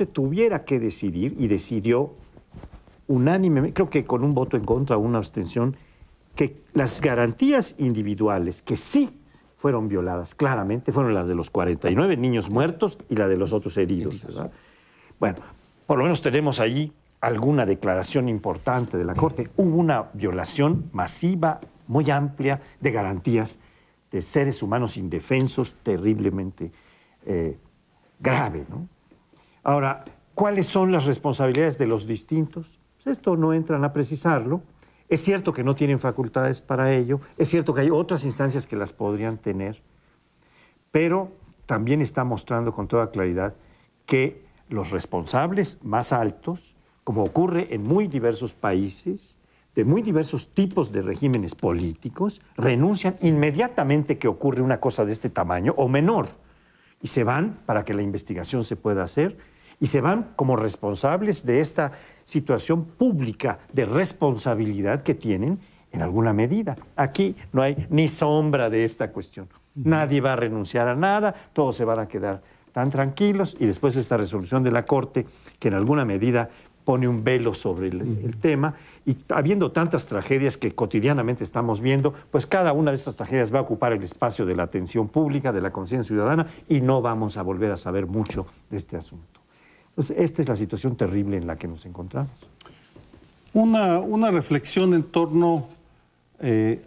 Corte tuviera que decidir, y decidió unánimemente, creo que con un voto en contra o una abstención, que las garantías individuales que sí fueron violadas claramente fueron las de los 49 niños muertos y la de los otros heridos, ¿verdad? Bueno, por lo menos tenemos allí alguna declaración importante de la Corte. Hubo una violación masiva, muy amplia, de garantías de seres humanos indefensos, terriblemente grave, ¿no? Ahora, ¿cuáles son las responsabilidades de los distintos? Pues esto no entran a precisarlo. Es cierto que no tienen facultades para ello, es cierto que hay otras instancias que las podrían tener, pero también está mostrando con toda claridad que los responsables más altos, como ocurre en muy diversos países, de muy diversos tipos de regímenes políticos, renuncian inmediatamente que ocurre una cosa de este tamaño o menor, y se van para que la investigación se pueda hacer, y se van como responsables de esta situación pública de responsabilidad que tienen en alguna medida. Aquí no hay ni sombra de esta cuestión. Nadie va a renunciar a nada, todos se van a quedar tan tranquilos, y después esta resolución de la Corte, que en alguna medida pone un velo sobre el tema, y habiendo tantas tragedias que cotidianamente estamos viendo, pues cada una de estas tragedias va a ocupar el espacio de la atención pública, de la conciencia ciudadana, y no vamos a volver a saber mucho de este asunto. Entonces, esta es la situación terrible en la que nos encontramos. Una reflexión en torno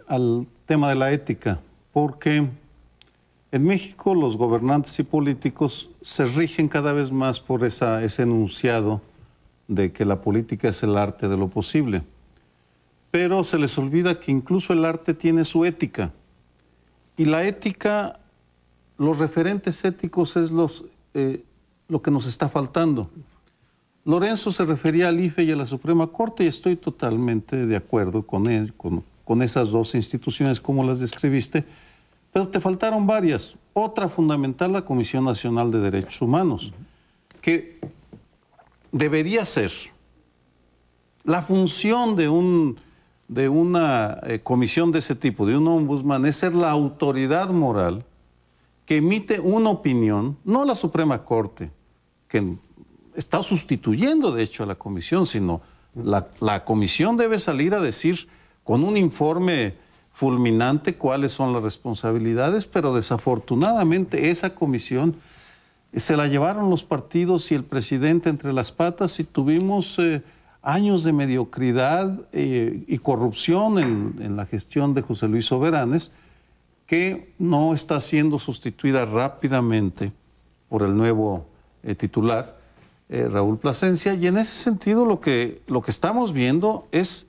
al tema de la ética, porque en México los gobernantes y políticos se rigen cada vez más por ese enunciado de que la política es el arte de lo posible. Pero se les olvida que incluso el arte tiene su ética. Y la ética, los referentes éticos es lo que nos está faltando. Lorenzo se refería al IFE y a la Suprema Corte, y estoy totalmente de acuerdo con él, con esas dos instituciones como las describiste, pero te faltaron varias. Otra fundamental, la Comisión Nacional de Derechos Humanos, que debería ser la función de una comisión de ese tipo, de un ombudsman, es ser la autoridad moral que emite una opinión, no la Suprema Corte, que está sustituyendo de hecho a la comisión, sino la comisión debe salir a decir con un informe fulminante cuáles son las responsabilidades, pero desafortunadamente esa comisión se la llevaron los partidos y el presidente entre las patas, y tuvimos años de mediocridad y corrupción en la gestión de José Luis Soberanes, que no está siendo sustituida rápidamente por el nuevo titular, Raúl Plasencia, y en ese sentido lo que estamos viendo es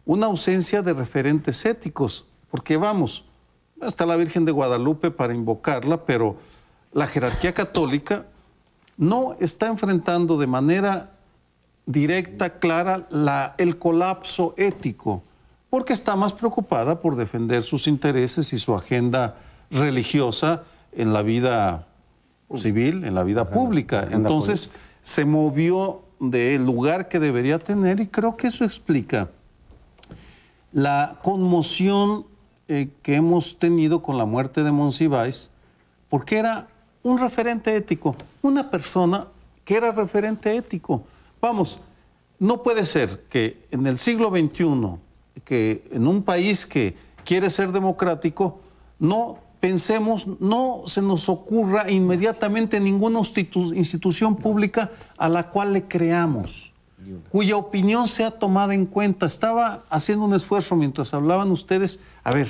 una ausencia de referentes éticos, porque vamos, hasta la Virgen de Guadalupe para invocarla, pero la jerarquía católica no está enfrentando de manera directa, clara, el colapso ético, porque está más preocupada por defender sus intereses y su agenda religiosa en la vida civil, en la vida pública. Entonces, se movió del lugar que debería tener, y creo que eso explica la conmoción que hemos tenido con la muerte de Monsiváis, porque era un referente ético, una persona que era referente ético. Vamos, no puede ser que en el siglo XXI, que en un país que quiere ser democrático, no pensemos, no se nos ocurra inmediatamente ninguna institución pública a la cual le creamos, cuya opinión sea tomada en cuenta. Estaba haciendo un esfuerzo mientras hablaban ustedes. A ver,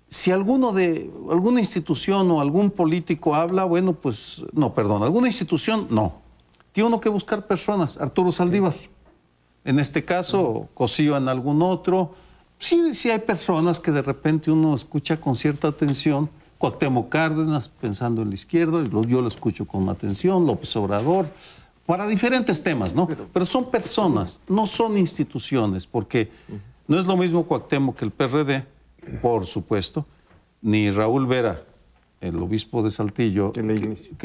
si alguna institución o algún político habla, bueno, pues, no, perdón, alguna institución, no. Tiene uno que buscar personas. Arturo Saldívar, en este caso, Cosío en algún otro. Sí hay personas que de repente uno escucha con cierta atención. Cuauhtémoc Cárdenas, pensando en la izquierda, yo lo escucho con atención. López Obrador, para diferentes temas, ¿no? Pero son personas, no son instituciones, porque no es lo mismo Cuauhtémoc que el PRD, por supuesto, ni Raúl Vera, el obispo de Saltillo, que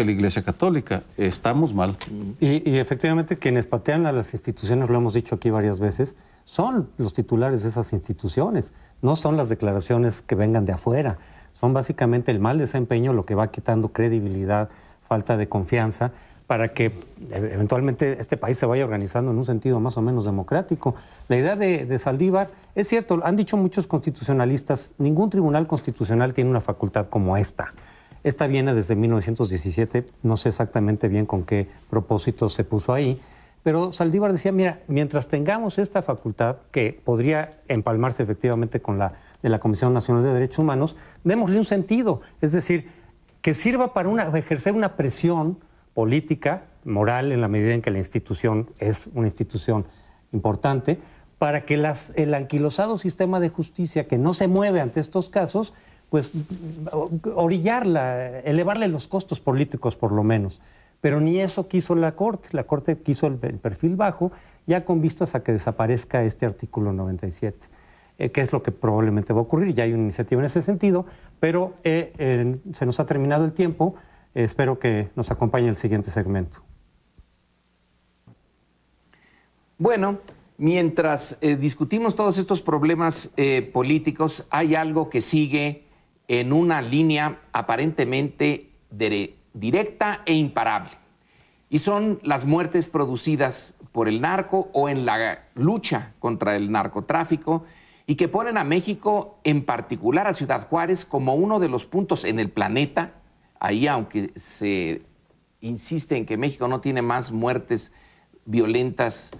la Iglesia Católica. Estamos mal. Y efectivamente quienes patean a las instituciones, lo hemos dicho aquí varias veces, son los titulares de esas instituciones, no son las declaraciones que vengan de afuera, son básicamente el mal desempeño lo que va quitando credibilidad, falta de confianza para que eventualmente este país se vaya organizando en un sentido más o menos democrático. La idea de Saldívar, es cierto, han dicho muchos constitucionalistas, ningún tribunal constitucional tiene una facultad como esta. Esta viene desde 1917, no sé exactamente bien con qué propósito se puso ahí, pero Saldívar decía, mira, mientras tengamos esta facultad, que podría empalmarse efectivamente con la de la Comisión Nacional de Derechos Humanos, démosle un sentido, es decir, que sirva para ejercer una presión política, moral, en la medida en que la institución es una institución importante, para que el anquilosado sistema de justicia que no se mueve ante estos casos, pues orillarla, elevarle los costos políticos por lo menos. Pero ni eso quiso la Corte quiso el perfil bajo, ya con vistas a que desaparezca este artículo 97, que es lo que probablemente va a ocurrir, ya hay una iniciativa en ese sentido, pero se nos ha terminado el tiempo. Espero que nos acompañe el siguiente segmento. Bueno, mientras discutimos todos estos problemas políticos, hay algo que sigue en una línea aparentemente directa e imparable. Y son las muertes producidas por el narco o en la lucha contra el narcotráfico, y que ponen a México, en particular a Ciudad Juárez, como uno de los puntos en el planeta. Ahí, aunque se insiste en que México no tiene más muertes violentas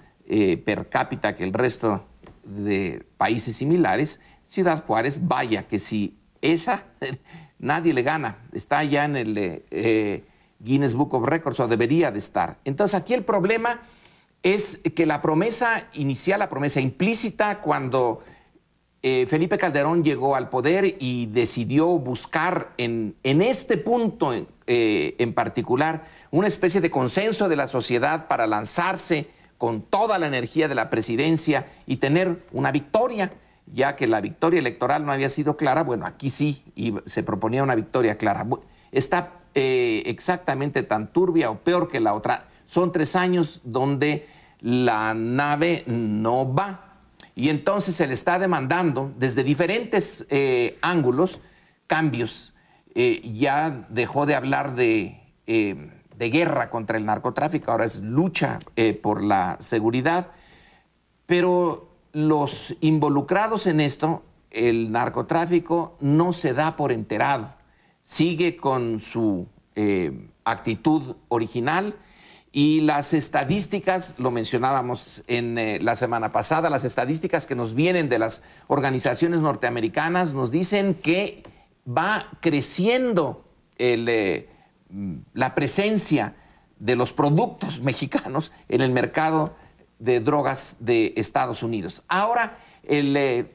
per cápita que el resto de países similares, Ciudad Juárez, vaya que si esa nadie le gana, está ya en el Guinness Book of Records, o debería de estar. Entonces aquí el problema es que la promesa inicial, la promesa implícita, cuando Felipe Calderón llegó al poder y decidió buscar en este punto en particular una especie de consenso de la sociedad para lanzarse con toda la energía de la presidencia y tener una victoria, ya que la victoria electoral no había sido clara. Bueno, aquí sí, y se proponía una victoria clara. Está exactamente tan turbia o peor que la otra. Son 3 años donde la nave no va. Y entonces se le está demandando desde diferentes ángulos cambios. Ya dejó de hablar de guerra contra el narcotráfico, ahora es lucha por la seguridad. Pero los involucrados en esto, el narcotráfico, no se da por enterado. Sigue con su actitud original. Y las estadísticas, lo mencionábamos en la semana pasada, las estadísticas que nos vienen de las organizaciones norteamericanas nos dicen que va creciendo la presencia de los productos mexicanos en el mercado de drogas de Estados Unidos. Ahora, el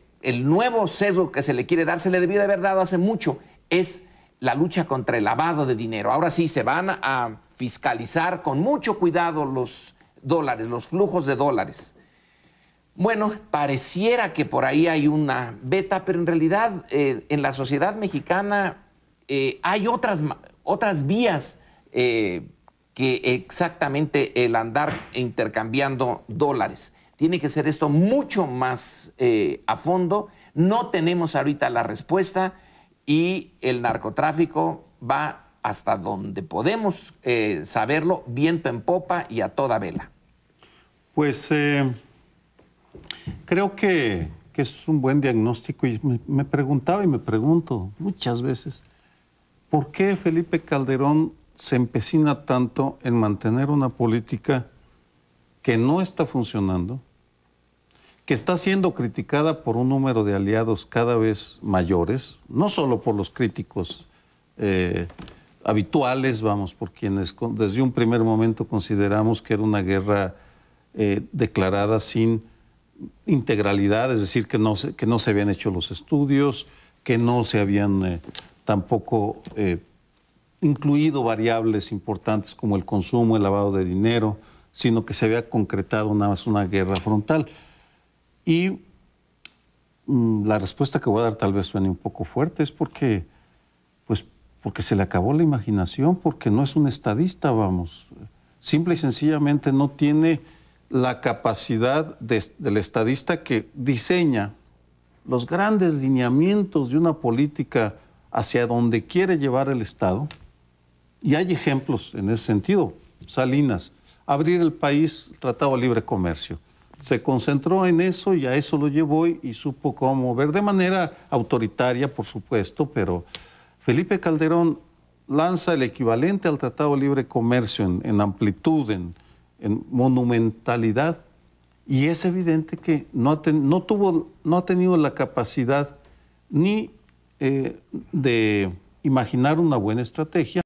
nuevo sesgo que se le quiere dar, se le debió de haber dado hace mucho, es la lucha contra el lavado de dinero. Ahora sí, se van a fiscalizar con mucho cuidado los dólares, los flujos de dólares. Bueno, pareciera que por ahí hay una beta, pero en realidad en la sociedad mexicana hay otras vías que exactamente el andar intercambiando dólares. Tiene que ser esto mucho más a fondo. No tenemos ahorita la respuesta y el narcotráfico va hasta donde podemos saberlo, viento en popa y a toda vela. Pues creo que es un buen diagnóstico y me preguntaba y me pregunto muchas veces, ¿por qué Felipe Calderón se empecina tanto en mantener una política que no está funcionando, que está siendo criticada por un número de aliados cada vez mayores, no solo por los críticos habituales, vamos, por quienes desde un primer momento consideramos que era una guerra declarada sin integralidad, es decir, que no se habían hecho los estudios, que no se habían tampoco incluido variables importantes como el consumo, el lavado de dinero, sino que se había concretado nada más una guerra frontal. Y la respuesta que voy a dar tal vez suene un poco fuerte, es porque se le acabó la imaginación, porque no es un estadista, vamos. Simple y sencillamente no tiene la capacidad del estadista que diseña los grandes lineamientos de una política hacia donde quiere llevar el Estado. Y hay ejemplos en ese sentido. Salinas, abrir el país, el Tratado de Libre Comercio. Se concentró en eso y a eso lo llevó y supo cómo ver, de manera autoritaria, por supuesto, pero Felipe Calderón lanza el equivalente al Tratado de Libre Comercio en amplitud, en monumentalidad, y es evidente que no ha tenido la capacidad ni de imaginar una buena estrategia,